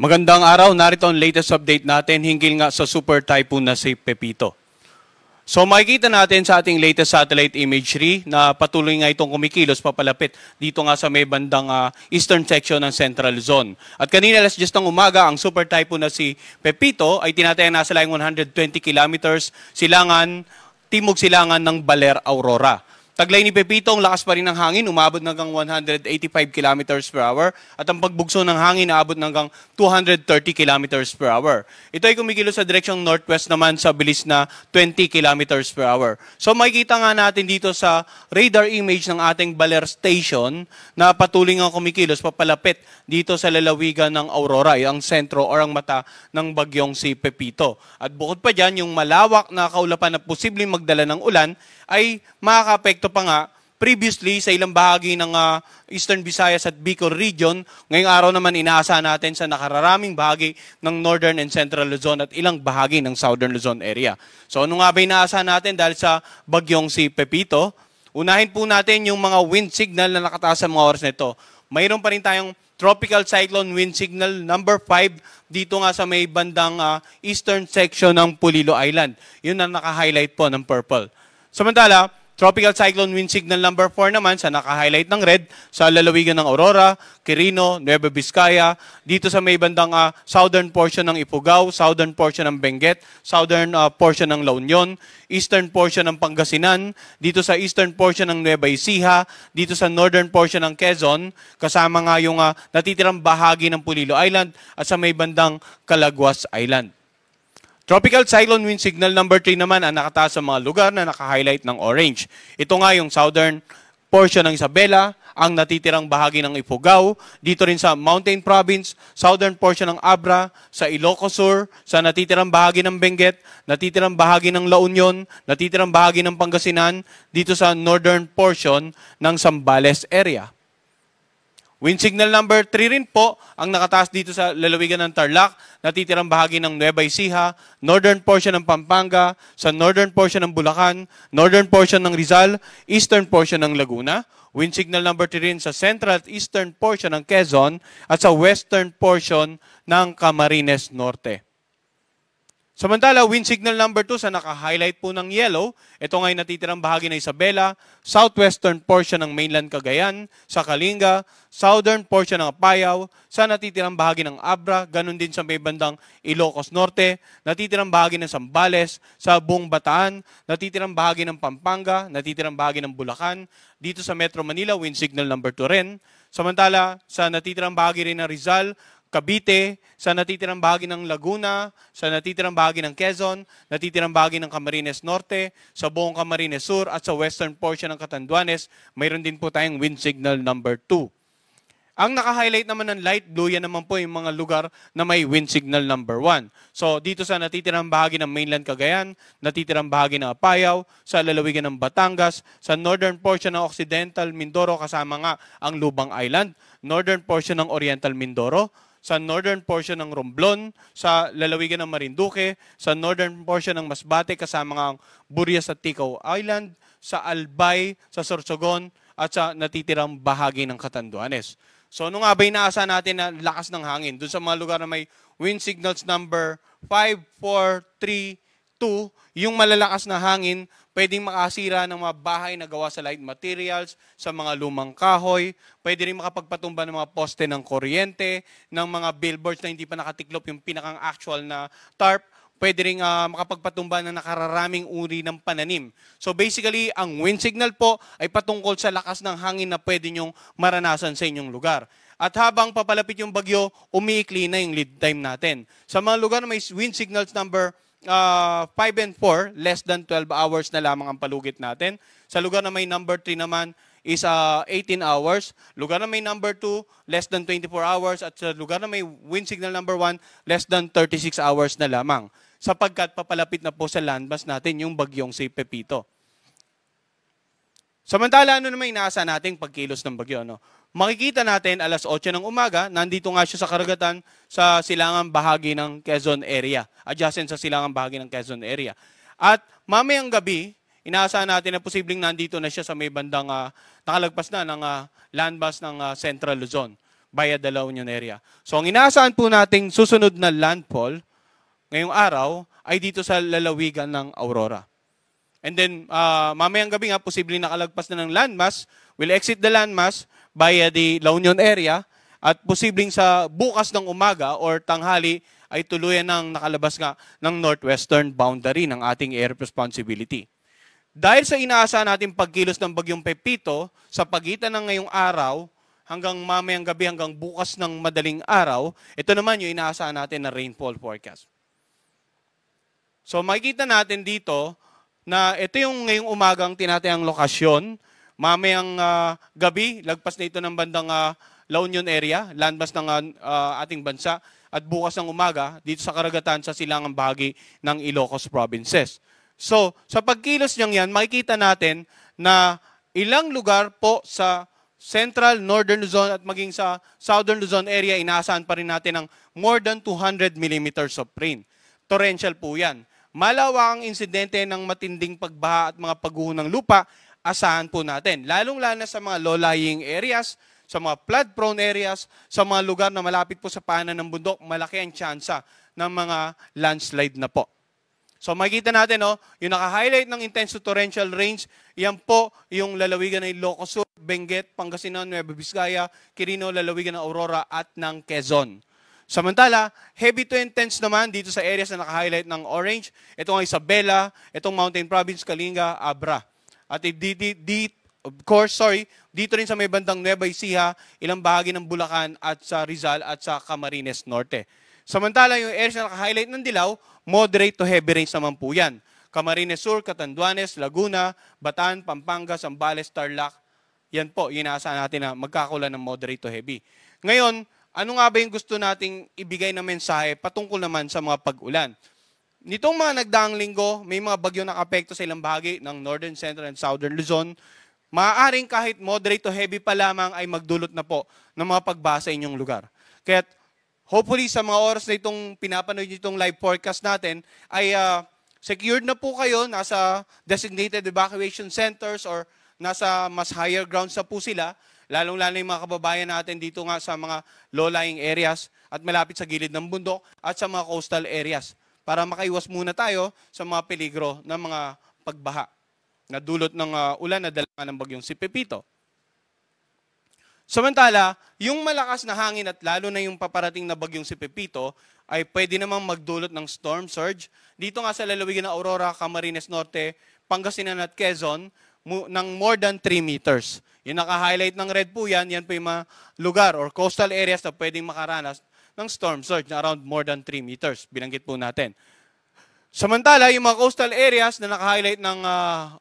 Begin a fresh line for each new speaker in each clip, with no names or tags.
Magandang araw, narito ang latest update natin hinggil nga sa super typhoon na si Pepito. So makikita natin sa ating latest satellite imagery na patuloy nga itong kumikilos papalapit dito nga sa may bandang eastern section ng Central Luzon. At kanina alas 10 ng umaga, ang super typhoon na si Pepito ay tinatayang nasa layong 120 kilometers timog silangan ng Baler, Aurora. Taglay ni Pepito, ang lakas pa rin ng hangin, umabot hanggang 185 kilometers per hour at ang pagbugso ng hangin naabot hanggang 230 kilometers per hour. Ito ay kumikilos sa direksyong northwest naman sa bilis na 20 kilometers per hour. So makikita nga natin dito sa radar image ng ating Baler Station na patuloy nga kumikilos papalapit dito sa lalawigan ng Aurora, ang sentro o ang mata ng bagyong si Pepito. At bukod pa dyan, yung malawak na kaulapan na posibleng magdala ng ulan ay makaka-apekto pa nga previously sa ilang bahagi ng Eastern Visayas at Bicol region. Ngayong araw naman inaasahan natin sa nakararaming bahagi ng Northern and Central Luzon at ilang bahagi ng Southern Luzon area. So ano nga ba inaasahan natin dahil sa bagyong si Pepito? Unahin po natin yung mga wind signal na nakataas sa mga oras na ito. Mayroon pa rin tayong Tropical Cyclone Wind Signal number 5 dito nga sa may bandang eastern section ng Pulilo Island. Yun ang naka-highlight po ng purple. Samantala, Tropical Cyclone Wind Signal number 4 naman sa naka-highlight ng red sa lalawigan ng Aurora, Quirino, Nueva Vizcaya, dito sa may bandang southern portion ng Ifugao, southern portion ng Benguet, southern portion ng La Union, eastern portion ng Pangasinan, dito sa eastern portion ng Nueva Ecija, dito sa northern portion ng Quezon, kasama nga yung natitirang bahagi ng Pulilo Island at sa may bandang Calaguas Island. Tropical Cyclone Wind Signal number 3 naman ang nakataas sa mga lugar na naka-highlight ng orange. Ito nga yung southern portion ng Isabela, ang natitirang bahagi ng Ifugao, dito rin sa Mountain Province, southern portion ng Abra, sa Ilocos Sur, sa natitirang bahagi ng Benguet, natitirang bahagi ng La Union, natitirang bahagi ng Pangasinan, dito sa northern portion ng Zambales area. Wind signal number 3 rin po ang nakataas dito sa lalawigan ng Tarlac, natitirang bahagi ng Nueva Ecija, northern portion ng Pampanga, sa northern portion ng Bulacan, northern portion ng Rizal, eastern portion ng Laguna. Wind signal number 3 rin sa central at eastern portion ng Quezon at sa western portion ng Camarines Norte. Samantala, wind signal number 2 sa naka-highlight po ng yellow, ito nga'y natitirang bahagi ng Isabela, southwestern portion ng mainland Cagayan, sa Kalinga, southern portion ng Apayao, sa natitirang bahagi ng Abra, ganun din sa may bandang Ilocos Norte, natitirang bahagi ng Zambales, sa buong Bataan, natitirang bahagi ng Pampanga, natitirang bahagi ng Bulacan, dito sa Metro Manila, wind signal number 2 rin. Samantala, sa natitirang bahagi rin ng Rizal, Cavite, sa natitirang bahagi ng Laguna, sa natitirang bahagi ng Quezon, natitirang bahagi ng Camarines Norte, sa buong Camarines Sur at sa western portion ng Catanduanes, mayroon din po tayong wind signal number 2. Ang naka-highlight naman ng light blue, yan naman po yung mga lugar na may wind signal number 1. So dito sa natitirang bahagi ng mainland Cagayan, natitirang bahagi ng Apayao, sa lalawigan ng Batangas, sa northern portion ng Occidental Mindoro kasama nga ang Lubang Island, northern portion ng Oriental Mindoro, sa northern portion ng Romblon, sa lalawigan ng Marinduque, sa northern portion ng Masbate kasama nga ang Burias at Ticao Island, sa Albay, sa Sorsogon, at sa natitirang bahagi ng Catanduanes. So ano nga ba inaasahan natin na lakas ng hangin? Doon sa mga lugar na may wind signals number 5, 4, 3, 2, yung malalakas na hangin, pwedeng makasira ng mga bahay na gawa sa light materials, sa mga lumang kahoy, pwede rin makapagpatumba ng mga poste ng kuryente, ng mga billboards na hindi pa nakatiklop yung pinakang actual na tarp, pwede rin makapagpatumba ng nakararaming uri ng pananim. So basically, ang wind signal po ay patungkol sa lakas ng hangin na pwede nyong maranasan sa inyong lugar. At habang papalapit yung bagyo, umiikli na yung lead time natin. Sa mga lugar na may wind signals number 5 and 4, less than 12 hours na lamang ang palugit natin. Sa lugar na may number 3 naman is 18 hours. Lugar na may number 2, less than 24 hours. At sa lugar na may wind signal number 1, less than 36 hours na lamang. Sapagkat papalapit na po sa landmass natin yung bagyong si Pepito. Samantala, ano naman inaasa nating pagkilos ng bagyo? No? Makikita natin alas 8 ng umaga, nandito nga siya sa karagatan sa silangang bahagi ng Quezon area. Adjacent sa silangang bahagi ng Quezon area. At mamayang gabi, inaasahan natin na posibleng nandito na siya sa may bandang nakalagpas na ng landmass ng Central Luzon. via the La Union area. So ang inaasahan po nating susunod na landfall ngayong araw ay dito sa lalawigan ng Aurora. And then mamayang gabi nga, posibleng nakalagpas na ng landmass, will exit the landmass via the La Union area at posibleng sa bukas ng umaga or tanghali ay tuluyan ng nakalabas nga ng northwestern boundary ng ating area of responsibility. Dahil sa inaasahan natin pagkilos ng bagyong Pepito sa pagitan ng ngayong araw hanggang mamayang gabi hanggang bukas ng madaling araw, ito naman yung inaasahan natin na rainfall forecast. So makikita natin dito na ito yung ngayong umagang tinatayang lokasyon. Mamayang gabi, lagpas na ito ng bandang La Union area, landmass ng ating bansa. At bukas ng umaga, dito sa karagatan sa silangang bahagi ng Ilocos provinces. So, sa pagkilos niyang yan, makikita natin na ilang lugar po sa Central, Northern Luzon at maging sa Southern Luzon area, inaasahan pa rin natin ng more than 200 millimeters of rain. Torrential po yan. Malawak ang insidente ng matinding pagbaha at mga pagguho ng lupa, asahan po natin. Lalong-lalo na sa mga low-lying areas, sa mga flood-prone areas, sa mga lugar na malapit po sa paanan ng bundok, malaki ang tsansa ng mga landslide na po. So makikita natin, yung naka-highlight ng intense to torrential rains, yan po yung lalawigan ng Ilocos Sur, Benguet, Pangasinan, Nueva Vizcaya, Quirino, lalawigan ng Aurora at ng Quezon. Samantala, heavy to intense naman dito sa areas na naka-highlight ng orange, itong Isabela, itong Mountain Province, Kalinga, Abra. At dito rin sa may bandang Nueva Ecija, ilang bahagi ng Bulacan at sa Rizal at sa Camarines Norte. Samantala, yung areas na naka-highlight ng dilaw, moderate to heavy rains naman po yan. Camarines Sur, Catanduanes, Laguna, Bataan, Pampanga, Zambales, Tarlac, yan po, inaasahan natin na magkakaroon ng moderate to heavy. Ngayon, ano nga ba yung gusto nating ibigay na mensahe patungkol naman sa mga pag-ulan? Nitong mga nagdaang linggo, may mga bagyo na nakapekto sa ilang bahagi ng Northern, Central, and Southern Luzon. Maaaring kahit moderate to heavy pa lamang ay magdulot na po ng mga pagbasa sa inyong lugar. Kaya hopefully sa mga oras na itong pinapanood nyo itong live forecast natin, ay secured na po kayo, nasa designated evacuation centers or nasa mas higher grounds na po sila, lalong-lalo yung mga kababayan natin dito nga sa mga low-lying areas at malapit sa gilid ng bundok at sa mga coastal areas para makaiwas muna tayo sa mga peligro ng mga pagbaha na dulot ng ulan na dala ng bagyong si Pepito. Samantala, yung malakas na hangin at lalo na yung paparating na bagyong si Pepito ay pwede namang magdulot ng storm surge. Dito nga sa lalawigan ng Aurora, Camarines Norte, Pangasinan at Quezon ng more than 3 meters. Yung naka-highlight ng red po yan po yung mga lugar or coastal areas na pwedeng makaranas ng storm surge na around more than 3 meters. Binanggit po natin. Samantala, yung mga coastal areas na naka-highlight ng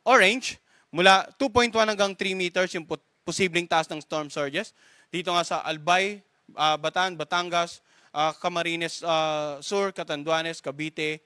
orange, mula 2.1 hanggang 3 meters yung posibleng taas ng storm surges. Dito nga sa Albay, Bataan, Batangas, Camarines Sur, Catanduanes, Cavite,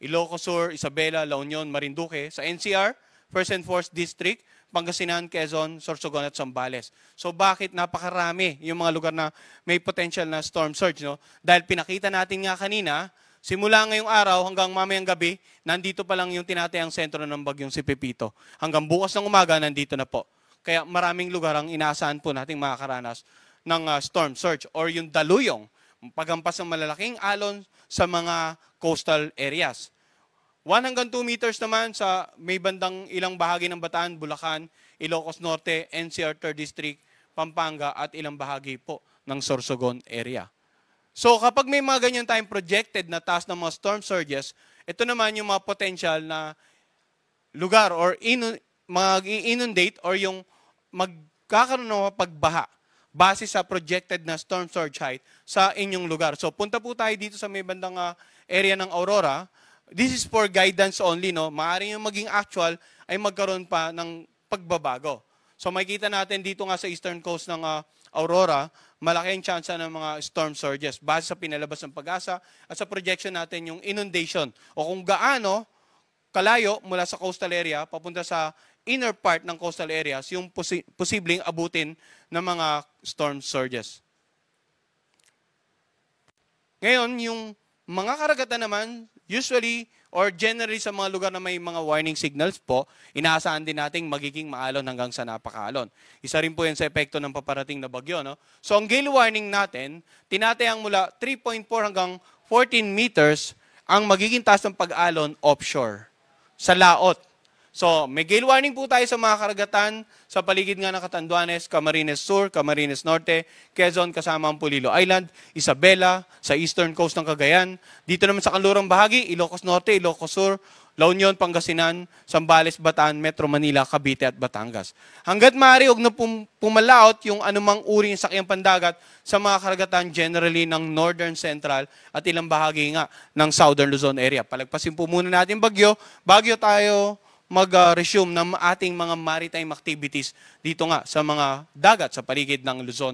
Ilocos Sur, Isabela, La Union, Marinduque. Sa NCR, 1st and 4th District, Pangasinan, Quezon, Sorsogon at Zambales. So bakit napakarami yung mga lugar na may potential na storm surge? No? Dahil pinakita natin nga kanina, simula ngayong araw hanggang mamayang gabi, nandito pa lang yung tinatayang sentro ng bagyong si Pepito. Hanggang bukas ng umaga, nandito na po. Kaya maraming lugar ang inaasahan po nating makakaranas ng storm surge or yung daluyong, paghampas ng malalaking alon sa mga coastal areas. 1 hanggang 2 meters naman sa may bandang ilang bahagi ng Bataan, Bulacan, Ilocos Norte, NCR 3rd District, Pampanga at ilang bahagi po ng Sorsogon area. So kapag may mga ganyan tayong projected na taas ng mga storm surges, ito naman yung mga potential na lugar or mag-inundate or yung magkakaroon ng pagbaha base sa projected na storm surge height sa inyong lugar. So punta po tayo dito sa may bandang area ng Aurora. This is for guidance only, no? Maaaring yung maging actual ay magkaroon pa ng pagbabago. So makikita natin dito nga sa eastern coast ng Aurora, malaki ang chance ng mga storm surges base sa pinalabas ng Pag-asa at sa projection natin yung inundation o kung gaano kalayo mula sa coastal area papunta sa inner part ng coastal areas yung posibleng abutin ng mga storm surges. Ngayon, yung mga karagatan naman, usually or generally sa mga lugar na may mga warning signals po, inaasahan din nating magiging maalon hanggang sa napakaalon. Isa rin po yan sa epekto ng paparating na bagyo. No? So ang gale warning natin, tinatayang mula 3.4 hanggang 14 meters ang magiging taas ng pag-alon offshore, sa laot. So, may gale warning po tayo sa mga karagatan sa paligid nga ng Catanduanes, Camarines Sur, Camarines Norte, Quezon kasama ang Pulilo Island, Isabela, sa eastern coast ng Cagayan. Dito naman sa kanlurang bahagi, Ilocos Norte, Ilocos Sur, La Union, Pangasinan, Zambales, Bataan, Metro Manila, Cavite at Batangas. Hanggat maaari, huwag na pumalaot yung anumang uri ng sakyang pandagat sa mga karagatan generally ng Northern Central at ilang bahagi nga ng Southern Luzon area. Palagpasin po muna natin bagyo tayo mag-resume ng ating mga maritime activities dito nga sa mga dagat sa paligid ng Luzon